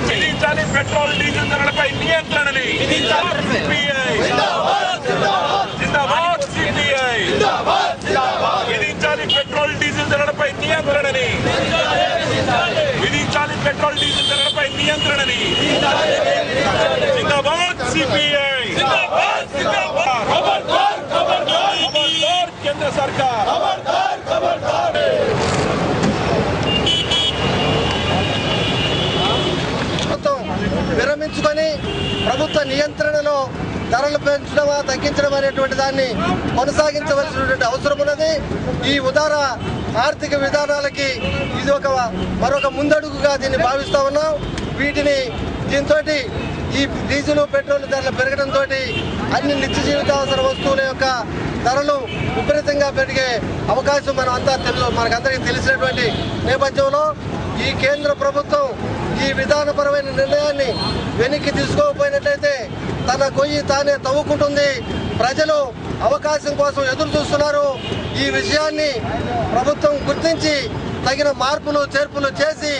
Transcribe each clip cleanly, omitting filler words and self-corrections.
విధించాలి petrol diesel ధరలపై నియంత్రణని విధించాలి పెట్రోల్ డీజిల్ ధరలపై నియంత్రణని విధించాలి పెట్రోల్ డీజిల్ ధరలపై నియంత్రణని జిందాబాద్ సిపిఐ కేంద్ర సర్కార్ విరమించుకొని ప్రభుత్వ నియంత్రణలో ధరలు పెంచడమా తగ్గించడం అనేటువంటి దాన్ని కొనసాగించవలసినటువంటి అవసరం ఉన్నది. ఈ ఉదార ఆర్థిక విధానాలకి ఇది మరొక ముందడుగుగా దీన్ని భావిస్తా ఉన్నాం. దీంతో ఈ డీజిల్ పెట్రోల్ ధరలు పెరగడంతో అన్ని నిత్య జీవితావసర వస్తువుల యొక్క ధరలు విపరీతంగా పెరిగే అవకాశం మనకందరికీ తెలిసినటువంటి నేపథ్యంలో ఈ కేంద్ర ప్రభుత్వం ఈ విధానపరమైన నిర్ణయాన్ని వెనక్కి తీసుకోకపోయినట్లయితే తన గొయ్యి తానే తవ్వుకుంటుంది. ప్రజలు అవకాశం కోసం ఎదురు చూస్తున్నారు. ఈ విషయాన్ని ప్రభుత్వం గుర్తించి తగిన మార్పులు చేర్పులు చేసి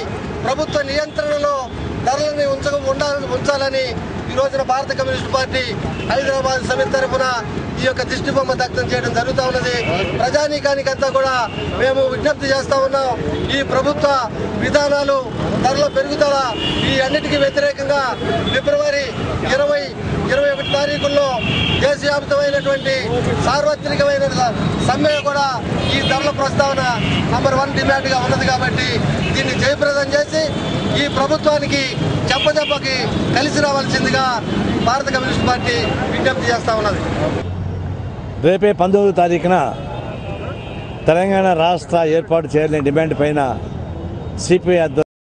ప్రభుత్వ నియంత్రణలో ధరలని ఉంచాలని ఈ రోజున భారత కమ్యూనిస్ట్ పార్టీ హైదరాబాద్ సమితి తరఫున ఈ యొక్క దిష్టిబొమ్మ దగ్ధం చేయడం జరుగుతూ ఉన్నది. ప్రజానీకానికంతా కూడా మేము విజ్ఞప్తి చేస్తా ఉన్నాం. ఈ ప్రభుత్వ విధానాలు ధరల పెరుగుదల ఈ అన్నిటికీ వ్యతిరేకంగా ఫిబ్రవరి 20-21 తారీఖుల్లో దేశవ్యాప్తమైనటువంటి సార్వత్రికమైన సమ్మె కూడా ఈ ధరల ప్రస్తావన నంబర్ 1 డిమాండ్గా ఉన్నది. కాబట్టి దీన్ని జయప్రదం చేసి ఈ ప్రభుత్వానికి చెప్పకి కలిసి రావాల్సిందిగా భారత కమ్యూనిస్ట్ పార్టీ విజ్ఞప్తి చేస్తా ఉన్నది. రేపే 19వ తారీఖున తెలంగాణ రాష్ట్ర ఏర్పాటు చేయాలని డిమాండ్ పైన సిపిఐ